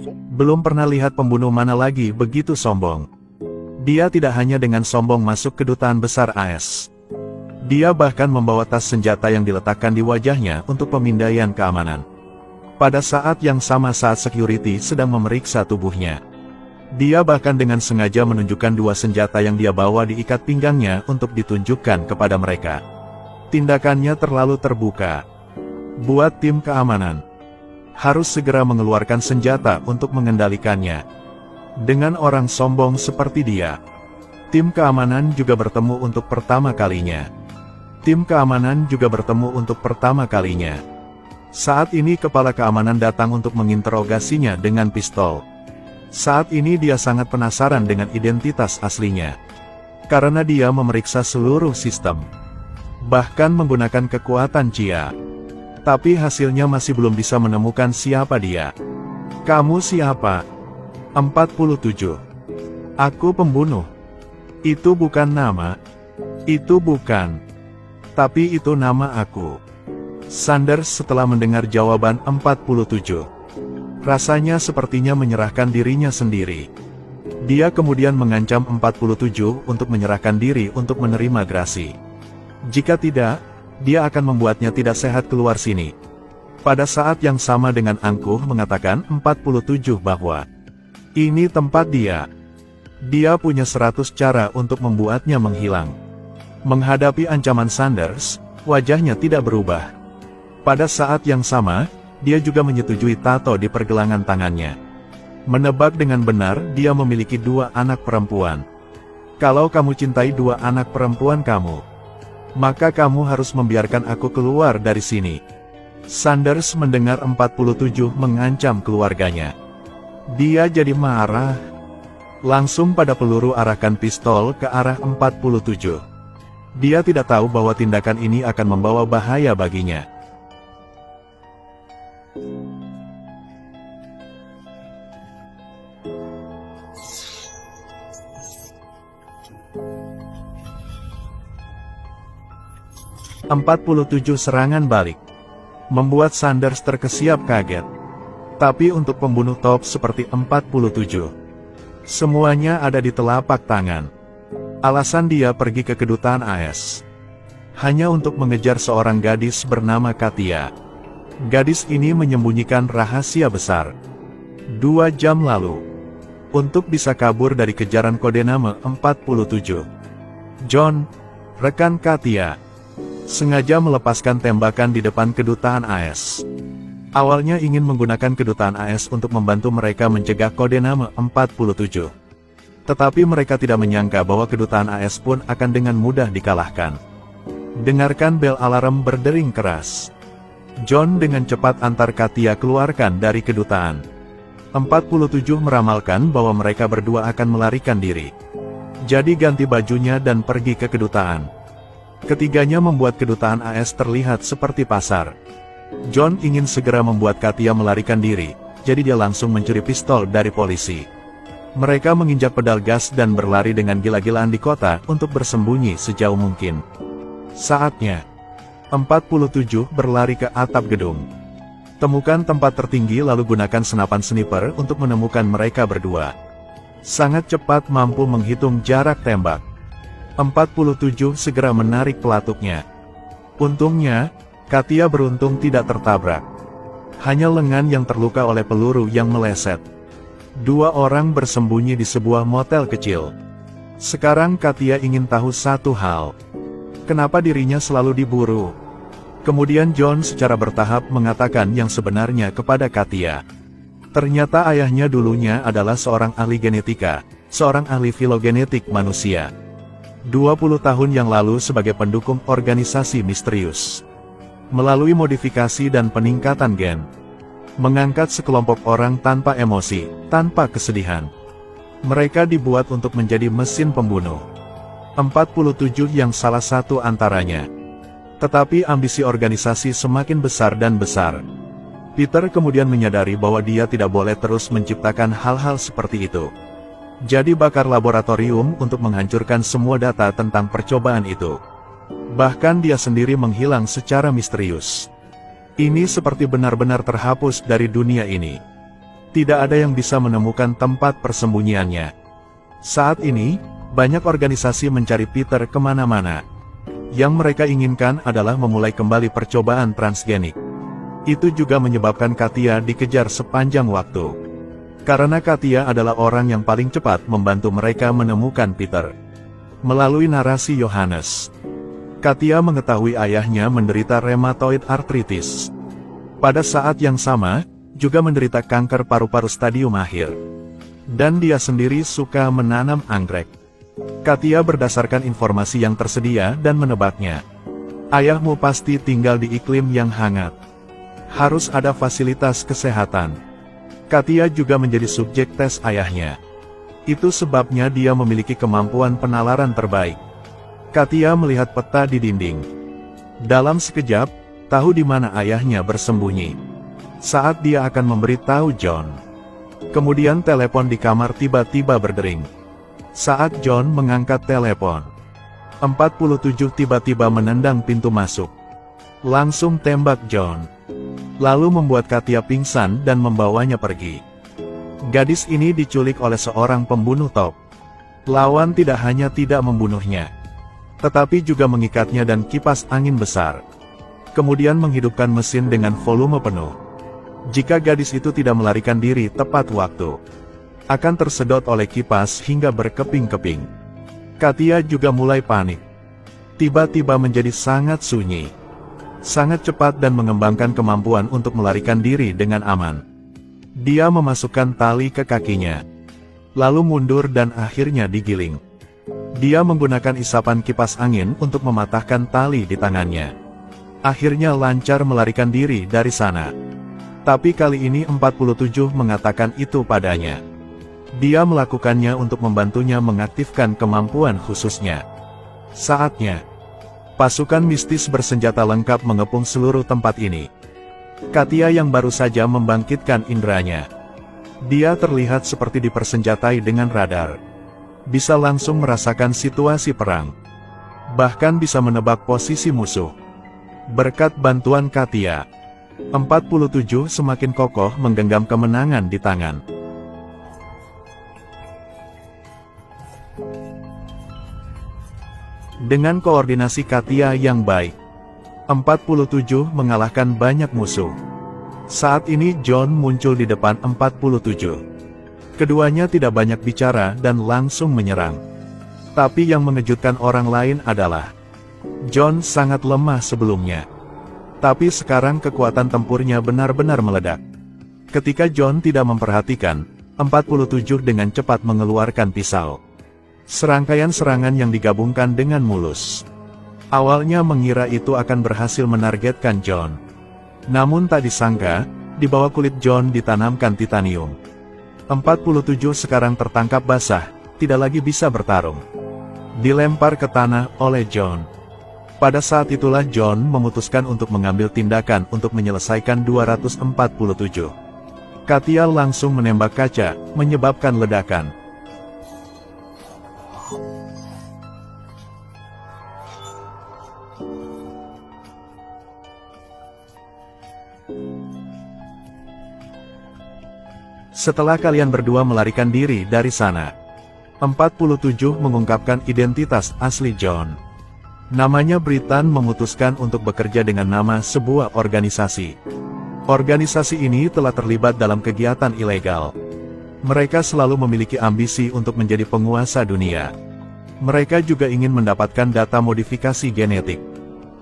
Belum pernah lihat pembunuh mana lagi begitu sombong. Dia tidak hanya dengan sombong masuk kedutaan besar AS. Dia bahkan membawa tas senjata yang diletakkan di wajahnya untuk pemindaian keamanan. Pada saat yang sama saat security sedang memeriksa tubuhnya. Dia bahkan dengan sengaja menunjukkan dua senjata yang dia bawa diikat pinggangnya untuk ditunjukkan kepada mereka. Tindakannya terlalu terbuka. Buat tim keamanan harus segera mengeluarkan senjata untuk mengendalikannya. Dengan orang sombong seperti dia, tim keamanan juga bertemu untuk pertama kalinya. Saat ini kepala keamanan datang untuk menginterogasinya dengan pistol. Saat ini dia sangat penasaran dengan identitas aslinya. Karena dia memeriksa seluruh sistem. Bahkan menggunakan kekuatan Chia. Tapi hasilnya masih belum bisa menemukan siapa dia. Kamu siapa? 47. Aku pembunuh. Itu bukan nama. Itu bukan. Tapi itu nama aku. Sanders setelah mendengar jawaban 47. Rasanya sepertinya menyerahkan dirinya sendiri. Dia kemudian mengancam 47 untuk menyerahkan diri untuk menerima grasi. Jika tidak, dia akan membuatnya tidak sehat keluar sini. Pada saat yang sama dengan angkuh mengatakan 47 bahwa ini tempat dia. Dia punya 100 cara untuk membuatnya menghilang. Menghadapi ancaman Sanders, wajahnya tidak berubah. Pada saat yang sama, dia juga menyetujui tato di pergelangan tangannya. Menebak dengan benar dia memiliki 2 anak perempuan. Kalau kamu cintai 2 anak perempuan kamu, maka kamu harus membiarkan aku keluar dari sini. Sanders mendengar 47 mengancam keluarganya. Dia jadi marah. Langsung pada peluru arahkan pistol ke arah 47. Dia tidak tahu bahwa tindakan ini akan membawa bahaya baginya. "47 serangan balik membuat Sanders terkesiap kaget. Tapi untuk pembunuh top seperti 47, semuanya ada di telapak tangan. Alasan dia pergi ke kedutaan AS hanya untuk mengejar seorang gadis bernama Katia. Gadis ini menyembunyikan rahasia besar 2 jam lalu untuk bisa kabur dari kejaran kode nama 47. John, rekan Katia, sengaja melepaskan tembakan di depan kedutaan AS. Awalnya ingin menggunakan kedutaan AS untuk membantu mereka mencegah kode nama 47. Tetapi mereka tidak menyangka bahwa kedutaan AS pun akan dengan mudah dikalahkan. Dengarkan bel alarm berdering keras. John dengan cepat antar Katia keluarkan dari kedutaan. 47 meramalkan bahwa mereka berdua akan melarikan diri. Jadi ganti bajunya dan pergi ke kedutaan. Ketiganya membuat kedutaan AS terlihat seperti pasar. John ingin segera membuat Katia melarikan diri, jadi dia langsung mencuri pistol dari polisi. Mereka menginjak pedal gas dan berlari dengan gila-gilaan di kota untuk bersembunyi sejauh mungkin. Saatnya, 47 berlari ke atap gedung. Temukan tempat tertinggi lalu gunakan senapan sniper untuk menemukan mereka berdua. Sangat cepat mampu menghitung jarak tembak. 47 segera menarik pelatuknya. Untungnya, Katia beruntung tidak tertabrak. Hanya lengan yang terluka oleh peluru yang meleset. 2 orang bersembunyi di sebuah motel kecil. Sekarang Katia ingin tahu satu hal. Kenapa dirinya selalu diburu? Kemudian John secara bertahap mengatakan yang sebenarnya kepada Katia. Ternyata ayahnya dulunya adalah seorang ahli genetika, seorang ahli filogenetik manusia. 20 tahun yang lalu sebagai pendukung organisasi misterius. Melalui modifikasi dan peningkatan gen, mengangkat sekelompok orang tanpa emosi, tanpa kesedihan. Mereka dibuat untuk menjadi mesin pembunuh. 47 yang salah satu antaranya. Tetapi ambisi organisasi semakin besar dan besar. Peter kemudian menyadari bahwa dia tidak boleh terus menciptakan hal-hal seperti itu. Jadi bakar laboratorium untuk menghancurkan semua data tentang percobaan itu. Bahkan dia sendiri menghilang secara misterius. Ini seperti benar-benar terhapus dari dunia ini. Tidak ada yang bisa menemukan tempat persembunyiannya. Saat ini, banyak organisasi mencari Peter kemana-mana. Yang mereka inginkan adalah memulai kembali percobaan transgenik. Itu juga menyebabkan Katia dikejar sepanjang waktu. Karena Katia adalah orang yang paling cepat membantu mereka menemukan Peter. Melalui narasi Yohanes, Katia mengetahui ayahnya menderita rheumatoid arthritis. Pada saat yang sama, juga menderita kanker paru-paru stadium akhir. Dan dia sendiri suka menanam anggrek. Katia berdasarkan informasi yang tersedia dan menebaknya. Ayahmu pasti tinggal di iklim yang hangat. Harus ada fasilitas kesehatan. Katia juga menjadi subjek tes ayahnya. Itu sebabnya dia memiliki kemampuan penalaran terbaik. Katia melihat peta di dinding. Dalam sekejap, tahu di mana ayahnya bersembunyi. Saat dia akan memberitahu John. Kemudian telepon di kamar tiba-tiba berdering. Saat John mengangkat telepon, 47 tiba-tiba menendang pintu masuk. Langsung tembak John. Lalu membuat Katia pingsan dan membawanya pergi. Gadis ini diculik oleh seorang pembunuh top. Lawan tidak hanya tidak membunuhnya, tetapi juga mengikatnya dan kipas angin besar. Kemudian menghidupkan mesin dengan volume penuh. Jika gadis itu tidak melarikan diri tepat waktu, akan tersedot oleh kipas hingga berkeping-keping. Katia juga mulai panik. Tiba-tiba menjadi sangat sunyi. Sangat cepat dan mengembangkan kemampuan untuk melarikan diri dengan aman. Dia memasukkan tali ke kakinya. Lalu mundur dan akhirnya digiling. Dia menggunakan isapan kipas angin untuk mematahkan tali di tangannya. Akhirnya lancar melarikan diri dari sana. Tapi kali ini 47 mengatakan itu padanya. Dia melakukannya untuk membantunya mengaktifkan kemampuan khususnya. Saatnya, pasukan mistis bersenjata lengkap mengepung seluruh tempat ini. Katia yang baru saja membangkitkan inderanya. Dia terlihat seperti dipersenjatai dengan radar. Bisa langsung merasakan situasi perang. Bahkan bisa menebak posisi musuh. Berkat bantuan Katia, 47 semakin kokoh menggenggam kemenangan di tangan. Dengan koordinasi Katia yang baik, 47 mengalahkan banyak musuh. Saat ini John muncul di depan 47. Keduanya tidak banyak bicara dan langsung menyerang. Tapi yang mengejutkan orang lain adalah, John sangat lemah sebelumnya. Tapi sekarang kekuatan tempurnya benar-benar meledak. Ketika John tidak memperhatikan, 47 dengan cepat mengeluarkan pisau. Serangkaian serangan yang digabungkan dengan mulus. Awalnya mengira itu akan berhasil menargetkan John. Namun tak disangka, di bawah kulit John ditanamkan titanium. 47 sekarang tertangkap basah, tidak lagi bisa bertarung. Dilempar ke tanah oleh John. Pada saat itulah John memutuskan untuk mengambil tindakan untuk menyelesaikan 247. Katia langsung menembak kaca, menyebabkan ledakan. Setelah kalian berdua melarikan diri dari sana, 47 mengungkapkan identitas asli John. Namanya Britan memutuskan untuk bekerja dengan nama sebuah organisasi. Organisasi ini telah terlibat dalam kegiatan ilegal. Mereka selalu memiliki ambisi untuk menjadi penguasa dunia. Mereka juga ingin mendapatkan data modifikasi genetik.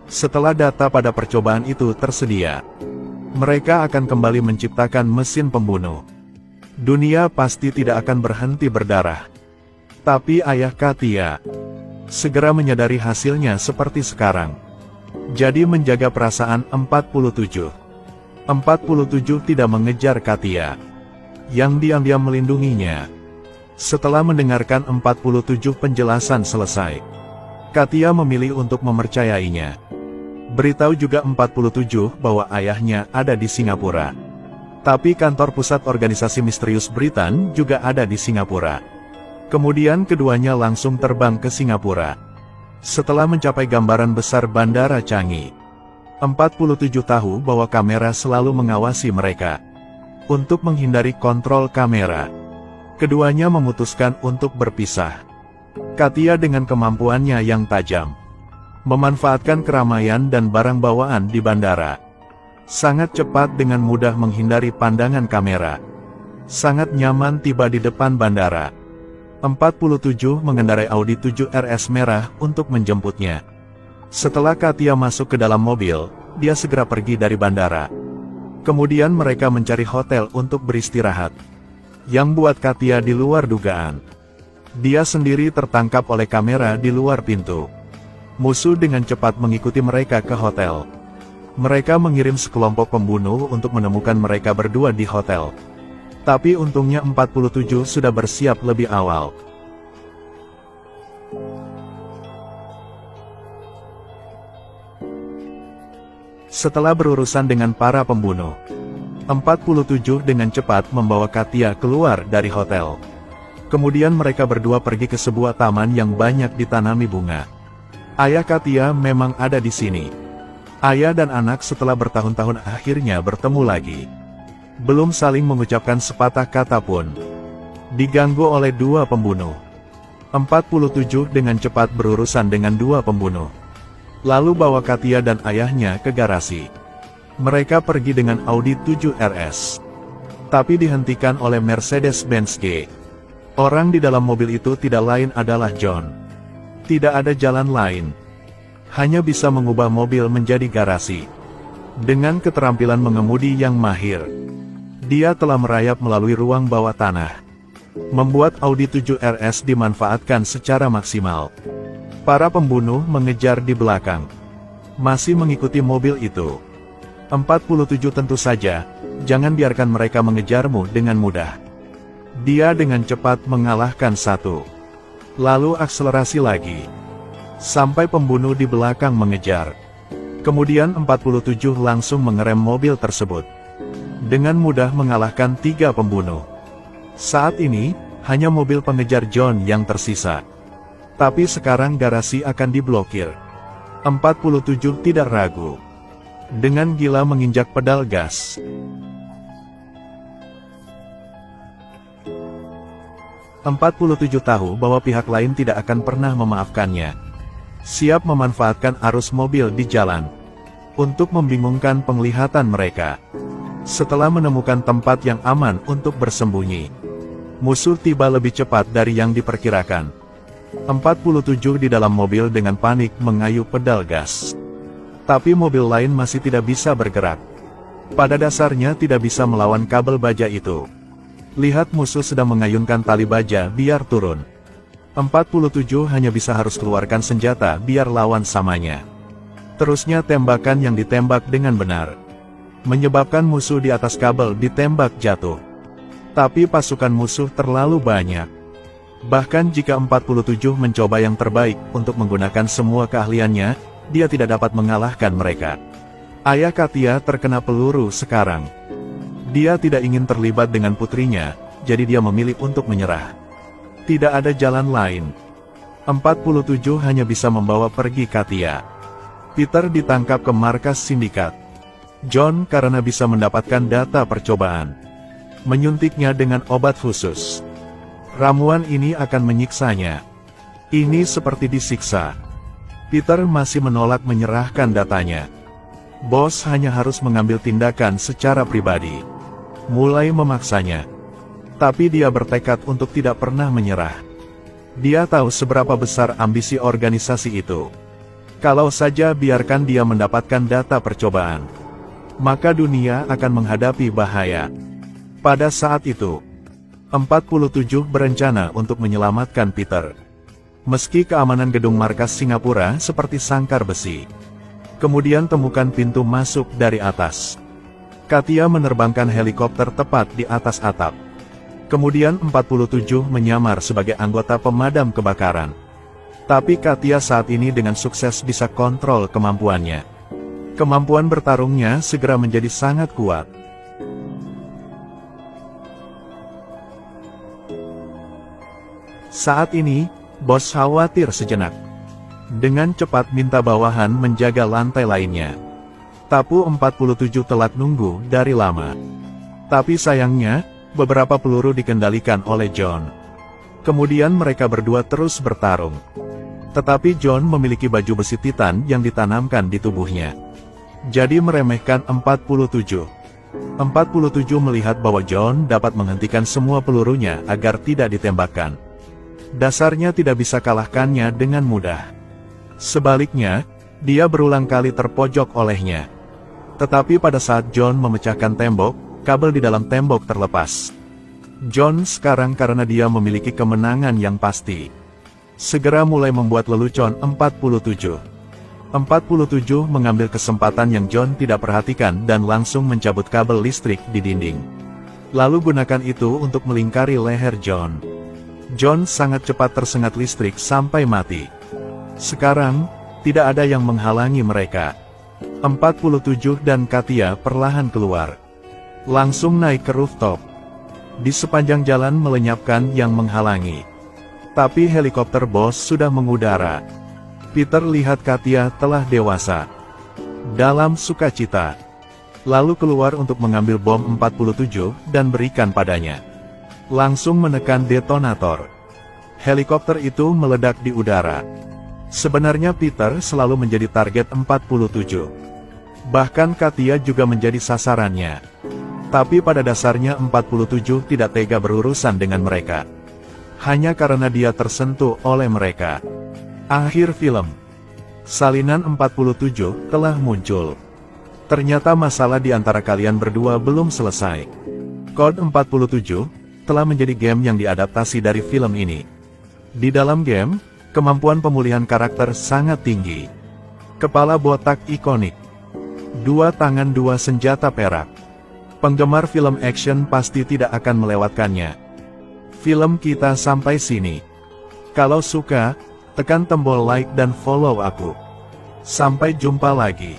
Setelah data pada percobaan itu tersedia, mereka akan kembali menciptakan mesin pembunuh. Dunia pasti tidak akan berhenti berdarah. Tapi ayah Katia segera menyadari hasilnya seperti sekarang. Jadi menjaga perasaan 47. 47 tidak mengejar Katia, yang diam-diam melindunginya. Setelah mendengarkan 47 penjelasan selesai, Katia memilih untuk mempercayainya. Beritahu juga 47 bahwa ayahnya ada di Singapura. Tapi kantor pusat organisasi misterius Britan juga ada di Singapura. Kemudian keduanya langsung terbang ke Singapura. Setelah mencapai gambaran besar Bandara Changi, 47 tahu bahwa kamera selalu mengawasi mereka. Untuk menghindari kontrol kamera, keduanya memutuskan untuk berpisah. Katia dengan kemampuannya yang tajam, memanfaatkan keramaian dan barang bawaan di bandara. Sangat cepat dengan mudah menghindari pandangan kamera. Sangat nyaman tiba di depan bandara. 47 mengendarai Audi 7 RS merah untuk menjemputnya. Setelah Katia masuk ke dalam mobil, dia segera pergi dari bandara. Kemudian mereka mencari hotel untuk beristirahat. Yang buat Katia di luar dugaan. Dia sendiri tertangkap oleh kamera di luar pintu. Musuh dengan cepat mengikuti mereka ke hotel. Mereka mengirim sekelompok pembunuh untuk menemukan mereka berdua di hotel. Tapi untungnya 47 sudah bersiap lebih awal. Setelah berurusan dengan para pembunuh, 47 dengan cepat membawa Katia keluar dari hotel. Kemudian mereka berdua pergi ke sebuah taman yang banyak ditanami bunga. Ayah Katia memang ada di sini. Ayah dan anak setelah bertahun-tahun akhirnya bertemu lagi. Belum saling mengucapkan sepatah kata pun. Diganggu oleh dua pembunuh. 47 dengan cepat berurusan dengan dua pembunuh. Lalu bawa Katia dan ayahnya ke garasi. Mereka pergi dengan Audi 7 RS. Tapi dihentikan oleh Mercedes-Benz G. Orang di dalam mobil itu tidak lain adalah John. Tidak ada jalan lain. Hanya bisa mengubah mobil menjadi garasi. Dengan keterampilan mengemudi yang mahir, dia telah merayap melalui ruang bawah tanah. Membuat Audi 7 RS dimanfaatkan secara maksimal. Para pembunuh mengejar di belakang. Masih mengikuti mobil itu. 47 tentu saja, jangan biarkan mereka mengejarmu dengan mudah. Dia dengan cepat mengalahkan satu. Lalu akselerasi lagi. Sampai pembunuh di belakang mengejar. Kemudian 47 langsung mengerem mobil tersebut. Dengan mudah mengalahkan 3 pembunuh. Saat ini, hanya mobil pengejar John yang tersisa. Tapi sekarang garasi akan diblokir. 47 tidak ragu. Dengan gila menginjak pedal gas. "47 tahu bahwa pihak lain tidak akan pernah memaafkannya. Siap memanfaatkan arus mobil di jalan. Untuk membingungkan penglihatan mereka. Setelah menemukan tempat yang aman untuk bersembunyi. Musuh tiba lebih cepat dari yang diperkirakan. 47 di dalam mobil dengan panik mengayuh pedal gas. Tapi mobil lain masih tidak bisa bergerak. Pada dasarnya tidak bisa melawan kabel baja itu. Lihat musuh sedang mengayunkan tali baja biar turun. 47 hanya bisa harus keluarkan senjata biar lawan samanya. Terusnya tembakan yang ditembak dengan benar. Menyebabkan musuh di atas kabel ditembak jatuh. Tapi pasukan musuh terlalu banyak. Bahkan jika 47 mencoba yang terbaik untuk menggunakan semua keahliannya, dia tidak dapat mengalahkan mereka. Ayah Katia terkena peluru sekarang. Dia tidak ingin terlibat dengan putrinya, jadi dia memilih untuk menyerah. Tidak ada jalan lain. 47 hanya bisa membawa pergi Katia. Peter ditangkap ke markas sindikat. John karena bisa mendapatkan data percobaan. Menyuntiknya dengan obat khusus. Ramuan ini akan menyiksanya. Ini seperti disiksa. Peter masih menolak menyerahkan datanya. Bos hanya harus mengambil tindakan secara pribadi. Mulai memaksanya. Tapi dia bertekad untuk tidak pernah menyerah. Dia tahu seberapa besar ambisi organisasi itu. Kalau saja biarkan dia mendapatkan data percobaan, maka dunia akan menghadapi bahaya. Pada saat itu, 47 berencana untuk menyelamatkan Peter. Meski keamanan gedung markas Singapura seperti sangkar besi. Kemudian temukan pintu masuk dari atas. Katia menerbangkan helikopter tepat di atas atap. Kemudian 47 menyamar sebagai anggota pemadam kebakaran. Tapi Katia saat ini dengan sukses bisa kontrol kemampuannya. Kemampuan bertarungnya segera menjadi sangat kuat. Saat ini, bos khawatir sejenak. Dengan cepat minta bawahan menjaga lantai lainnya. Tapu 47 telat nunggu dari lama. Tapi sayangnya, beberapa peluru dikendalikan oleh John. Kemudian mereka berdua terus bertarung. Tetapi John memiliki baju besi Titan yang ditanamkan di tubuhnya. Jadi meremehkan 47. 47 melihat bahwa John dapat menghentikan semua pelurunya agar tidak ditembakkan. Dasarnya tidak bisa kalahkannya dengan mudah. Sebaliknya, dia berulang kali terpojok olehnya. Tetapi pada saat John memecahkan tembok, kabel di dalam tembok terlepas. John sekarang karena dia memiliki kemenangan yang pasti, segera mulai membuat lelucon 47. 47 mengambil kesempatan yang John tidak perhatikan dan langsung mencabut kabel listrik di dinding. Lalu gunakan itu untuk melingkari leher John. John sangat cepat tersengat listrik sampai mati. Sekarang, tidak ada yang menghalangi mereka. 47 dan Katia perlahan keluar. Langsung naik ke rooftop. Di sepanjang jalan melenyapkan yang menghalangi. Tapi helikopter bos sudah mengudara. Peter lihat Katia telah dewasa. Dalam sukacita. Lalu keluar untuk mengambil bom 47 dan berikan padanya. Langsung menekan detonator. Helikopter itu meledak di udara. Sebenarnya Peter selalu menjadi target 47. Bahkan Katia juga menjadi sasarannya. Tapi pada dasarnya 47 tidak tega berurusan dengan mereka. Hanya karena dia tersentuh oleh mereka. Akhir film. Salinan 47 telah muncul. Ternyata masalah di antara kalian berdua belum selesai. Code 47 telah menjadi game yang diadaptasi dari film ini. Di dalam game, kemampuan pemulihan karakter sangat tinggi. Kepala botak ikonik. 2 tangan 2 senjata perak. Penggemar film action pasti tidak akan melewatkannya. Film kita sampai sini. Kalau suka, tekan tombol like dan follow aku. Sampai jumpa lagi.